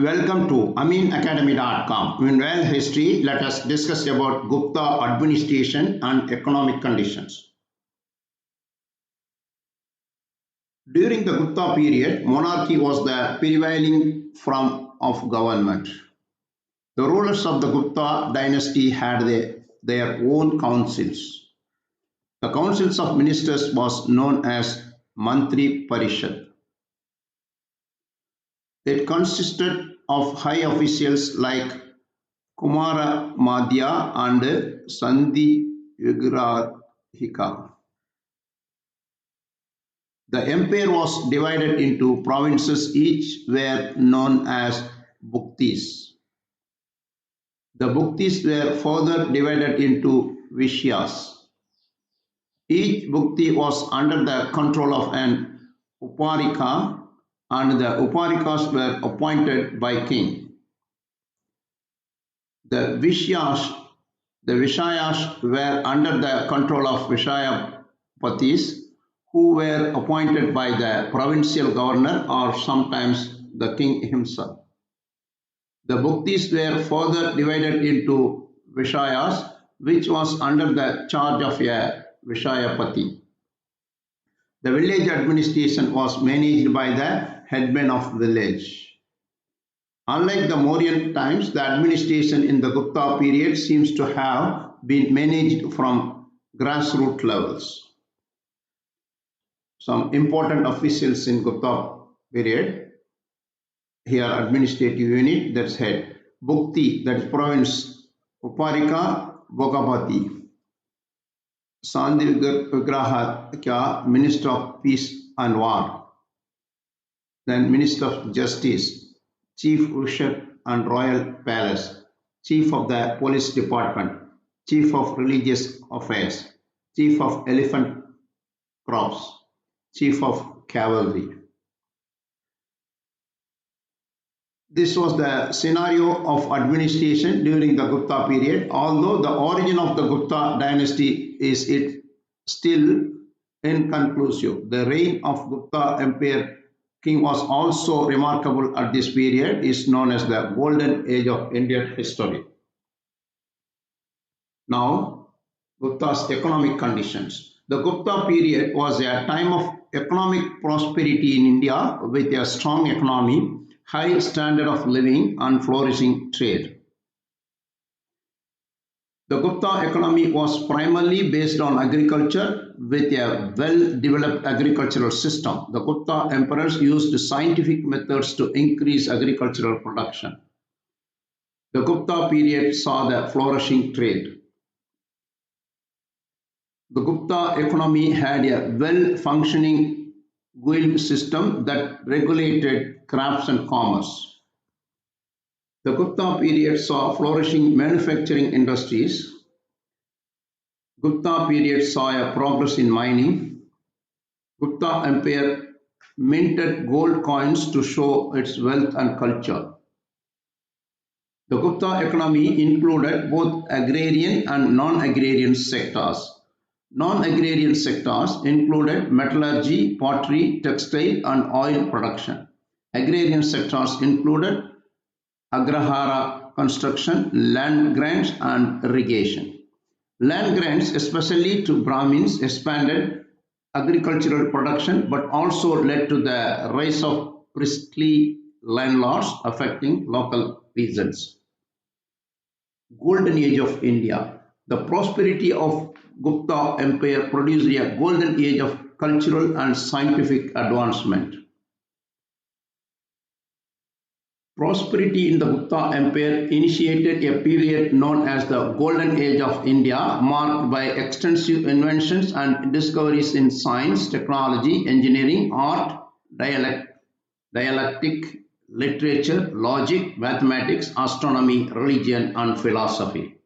Welcome to aminacademy.com. In world history, let us discuss about Gupta administration and economic conditions. During the Gupta period, monarchy was the prevailing form of government. The rulers of the Gupta dynasty had their own councils. The councils of ministers was known as Mantri Parishad. It consisted of high officials like Kumara Madhya and Sandhi Vigrahika. The empire was divided into provinces, each were known as Bhuktis. The Bhuktis were further divided into Vishyas. Each Bhukti was under the control of an Uparika, and the Uparikas were appointed by king. The Vishayas were under the control of Vishayapatis, who were appointed by the provincial governor or sometimes the king himself. The Bhuktis were further divided into Vishayas, which was under the charge of a Vishayapati. The village administration was managed by the headman of village. Unlike the Mauryan times, the administration in the Gupta period seems to have been managed from grassroots levels. Some important officials in Gupta period. Here administrative unit, that's head. Bhukti, that is province. Uparika, Bhogapati. Sandhi Vigraha, Minister of Peace and War. Then Minister of Justice, Chief Usher and Royal Palace, Chief of the Police Department, Chief of Religious Affairs, Chief of Elephant Crops, Chief of Cavalry. This was the scenario of administration during the Gupta period. Although the origin of the Gupta dynasty is still inconclusive, the reign of Gupta Empire king was also remarkable at this period, is known as the golden age of Indian history. Now, Gupta's economic conditions. The Gupta period was a time of economic prosperity in India with a strong economy, high standard of living and flourishing trade. The Gupta economy was primarily based on agriculture with a well-developed agricultural system. The Gupta emperors used scientific methods to increase agricultural production. The Gupta period saw the flourishing trade. The Gupta economy had a well-functioning guild system that regulated crafts and commerce. The Gupta period saw flourishing manufacturing industries. Gupta period saw a progress in mining. Gupta Empire minted gold coins to show its wealth and culture. The Gupta economy included both agrarian and non-agrarian sectors. Non-agrarian sectors included metallurgy, pottery, textile, and oil production. Agrarian sectors included agrahara construction, land grants, and irrigation. Land grants, especially to Brahmins, expanded agricultural production but also led to the rise of priestly landlords affecting local peasants. Golden Age of India. The prosperity of Gupta Empire produced a golden age of cultural and scientific advancement. Prosperity in the Gupta Empire initiated a period known as the Golden Age of India, marked by extensive inventions and discoveries in science, technology, engineering, art, dialectic, literature, logic, mathematics, astronomy, religion, and philosophy.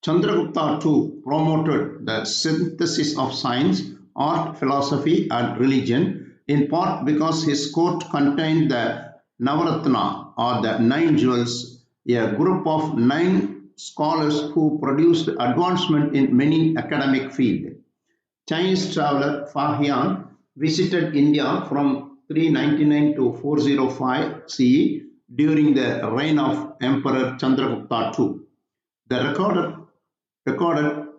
Chandragupta too promoted the synthesis of science, art, philosophy, and religion, in part because his court contained the Navaratna, or the 9 jewels, a group of 9 scholars who produced advancement in many academic fields. Chinese traveler Fahian visited India from 399 to 405 CE during the reign of Emperor Chandragupta II.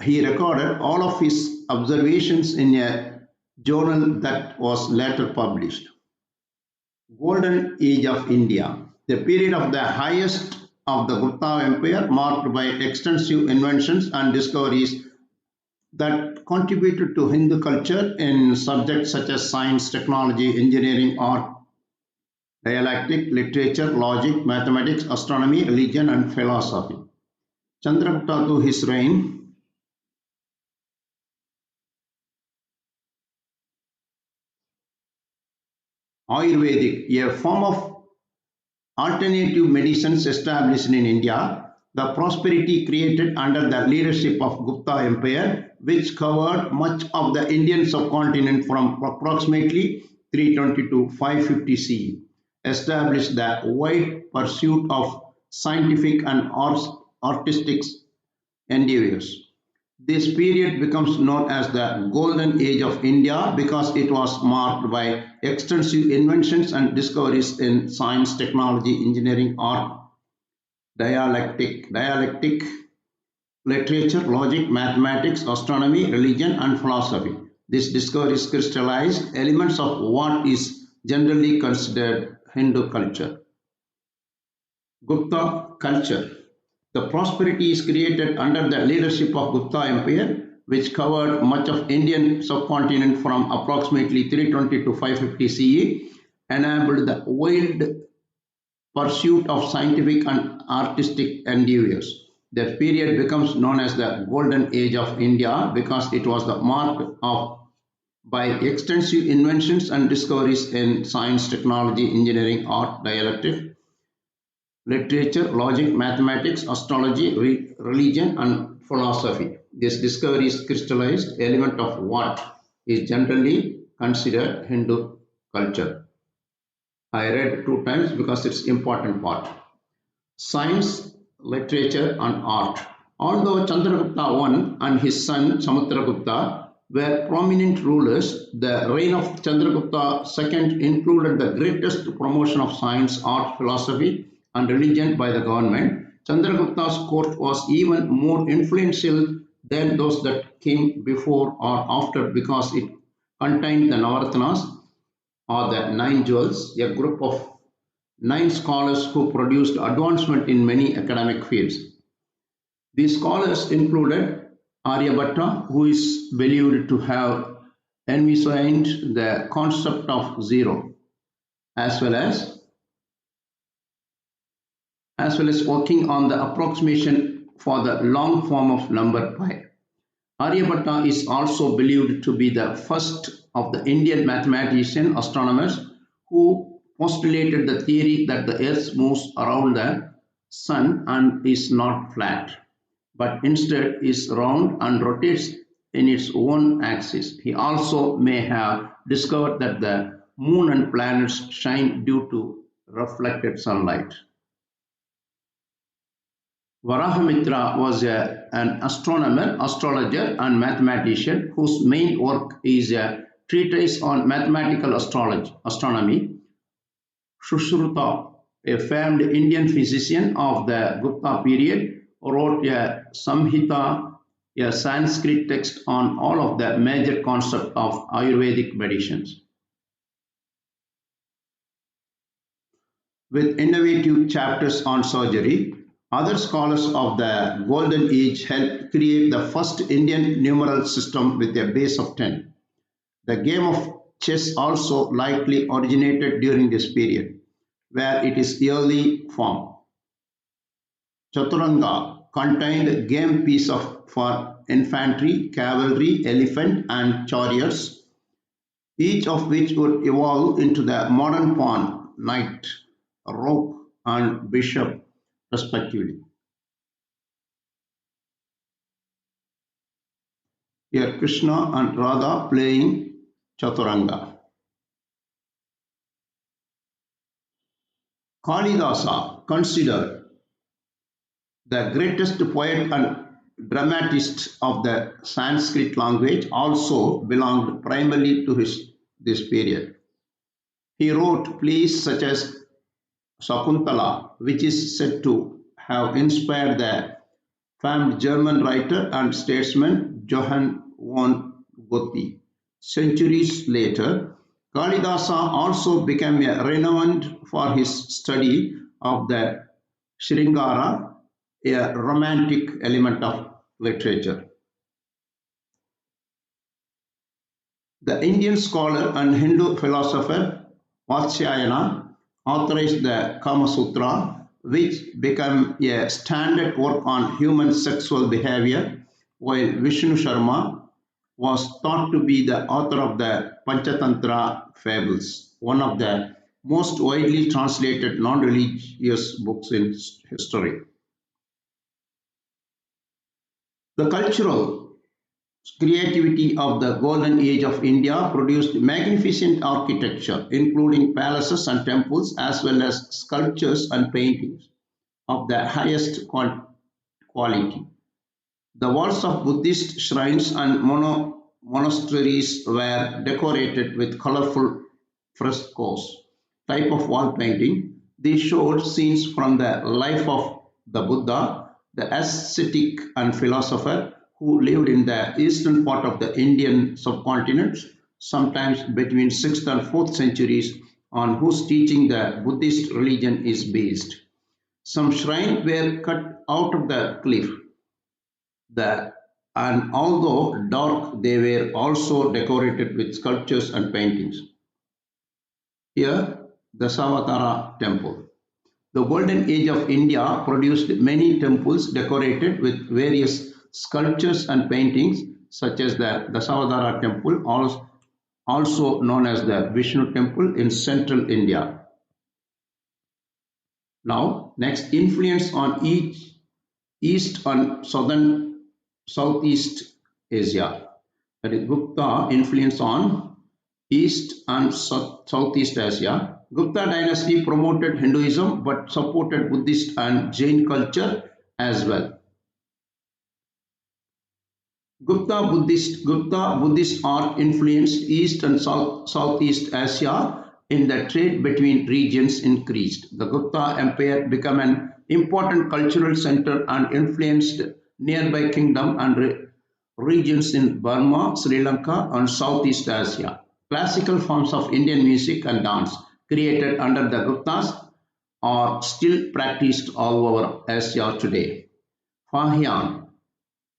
He recorded all of his observations in a journal that was later published. Golden Age of India, the period of the highest of the Gupta Empire, marked by extensive inventions and discoveries that contributed to Hindu culture in subjects such as science, technology, engineering, art, dialectic, literature, logic, mathematics, astronomy, religion, and philosophy. Chandragupta to his reign, Ayurvedic, a form of alternative medicines established in India, the prosperity created under the leadership of Gupta Empire, which covered much of the Indian subcontinent from approximately 320 to 550 CE, established the wide pursuit of scientific and artistic endeavors. This period becomes known as the Golden Age of India because it was marked by extensive inventions and discoveries in science, technology, engineering, art, dialectic, literature, logic, mathematics, astronomy, religion, and philosophy. These discoveries crystallized elements of what is generally considered Hindu culture. Gupta culture. The prosperity is created under the leadership of Gupta Empire, which covered much of Indian subcontinent from approximately 320 to 550 CE, enabled the wild pursuit of scientific and artistic endeavors. That period becomes known as the Golden Age of India because it was the marked of by extensive inventions and discoveries in science, technology, engineering, art, dialectic, literature, logic, mathematics, astrology, religion, and philosophy. These discoveries crystallized element of what is generally considered Hindu culture. I read two times because it's important part. Science, literature, and art. Although Chandragupta I and his son Samudragupta were prominent rulers, the reign of Chandragupta II included the greatest promotion of science, art, philosophy, and religion by the government. Chandragupta's court was even more influential than those that came before or after because it contained the Navaratnas or the nine jewels, a group of nine scholars who produced advancement in many academic fields. These scholars included Aryabhatta, who is believed to have envisioned the concept of zero, as well as working on the approximation for the long form of number pi. Aryabhatta is also believed to be the first of the Indian mathematician astronomers who postulated the theory that the earth moves around the sun and is not flat, but instead is round and rotates in its own axis. He also may have discovered that the moon and planets shine due to reflected sunlight. Varahamitra was an astronomer, astrologer, and mathematician whose main work is a treatise on mathematical astronomy. Sushruta, a famed Indian physician of the Gupta period, wrote a Samhita, a Sanskrit text on all of the major concepts of Ayurvedic medicines. With innovative chapters on surgery, other scholars of the Golden Age helped create the first Indian numeral system with a base of 10. The game of chess also likely originated during this period, where it is early form. Chaturanga contained game piece for infantry, cavalry, elephant, and chariots, each of which would evolve into the modern pawn, knight, rook, and bishop, respectively. Here Krishna and Radha playing Chaturanga. Kalidasa, considered the greatest poet and dramatist of the Sanskrit language, also belonged primarily to this period. He wrote plays such as Shakuntala, which is said to have inspired the famed German writer and statesman Johann von Goethe. Centuries later, Kalidasa also became renowned for his study of the Sringara, a romantic element of literature. The Indian scholar and Hindu philosopher Vatsyayana authorized the Kama Sutra, which became a standard work on human sexual behavior, while Vishnu Sharma was thought to be the author of the Panchatantra fables, one of the most widely translated non-religious books in history. The cultural creativity of the golden age of India produced magnificent architecture, including palaces and temples, as well as sculptures and paintings of the highest quality. The walls of Buddhist shrines and monasteries were decorated with colorful frescoes, type of wall painting. They showed scenes from the life of the Buddha, the ascetic and philosopher who lived in the eastern part of the Indian subcontinent, sometimes between 6th and 4th centuries, on whose teaching the Buddhist religion is based. Some shrines were cut out of the cliff, the, and although dark, they were also decorated with sculptures and paintings. Here, the Savatara temple. The golden age of India produced many temples decorated with various sculptures and paintings, such as the Dasavatara temple, also known as the Vishnu temple in central India. Now, next, influence on East and Southeast Asia. That is Gupta influence on East and Southeast Asia. Gupta dynasty promoted Hinduism but supported Buddhist and Jain culture as well. Gupta Buddhist art influenced East and Southeast Asia in the trade between regions increased. The Gupta Empire became an important cultural center and influenced nearby kingdom and regions in Burma, Sri Lanka and Southeast Asia. Classical forms of Indian music and dance created under the Guptas are still practiced all over Asia today. Fahian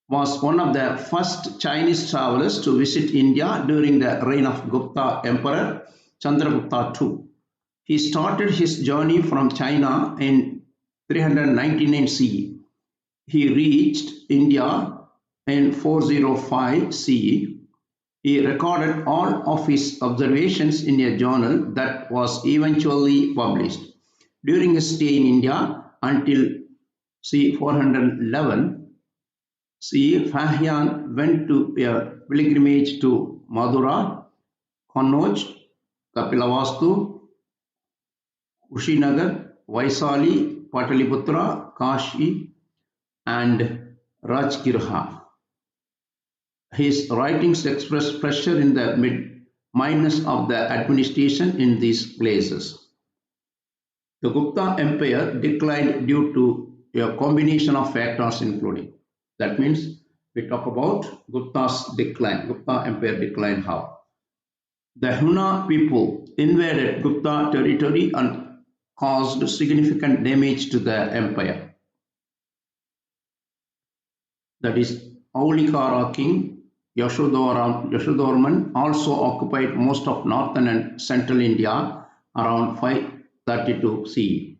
was one of the first Chinese travelers to visit India during the reign of Gupta Emperor Chandragupta II. He started his journey from China in 399 CE. He reached India in 405 CE. He recorded all of his observations in a journal that was eventually published. During his stay in India until c. 411 CE, Fahian went to a pilgrimage to Madura, Kannauj, Kapilavastu, Kushinagar, Vaisali, Pataliputra, Kashi, and Rajgirha. His writings express pressure in the minus of the administration in these places. The Gupta Empire declined due to a combination of factors including. That means we talk about Gupta's decline, Gupta Empire decline how. The Huna people invaded Gupta territory and caused significant damage to the empire. That is, Aulikara king Yashodharman also occupied most of northern and central India around 532 CE.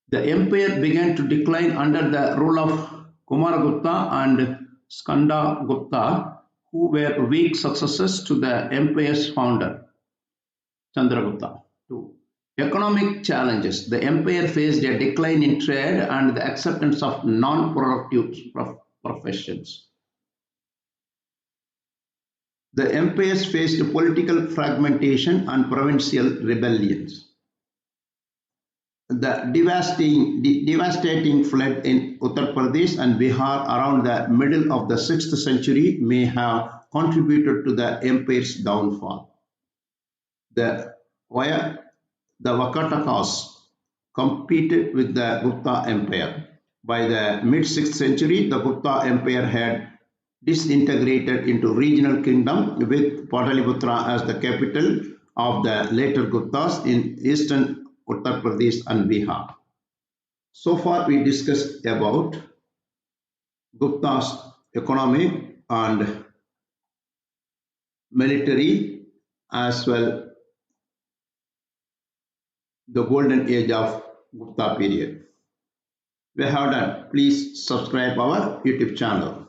The empire began to decline under the rule of Kumaragupta and Skandagupta, who were weak successors to the empire's founder, Chandragupta II. Economic challenges. The empire faced a decline in trade and the acceptance of non-productive professions. The empires faced political fragmentation and provincial rebellions. The devastating flood in Uttar Pradesh and Bihar around the middle of the 6th century may have contributed to the empire's downfall. The where the Vakatakas competed with the Gupta Empire. By the mid-6th century, the Gupta Empire had disintegrated into regional kingdom with Pataliputra as the capital of the later Guptas in eastern Uttar Pradesh and Bihar. So far we discussed about Gupta's economic and military as well the golden age of Gupta period. We have done. Please subscribe our YouTube channel.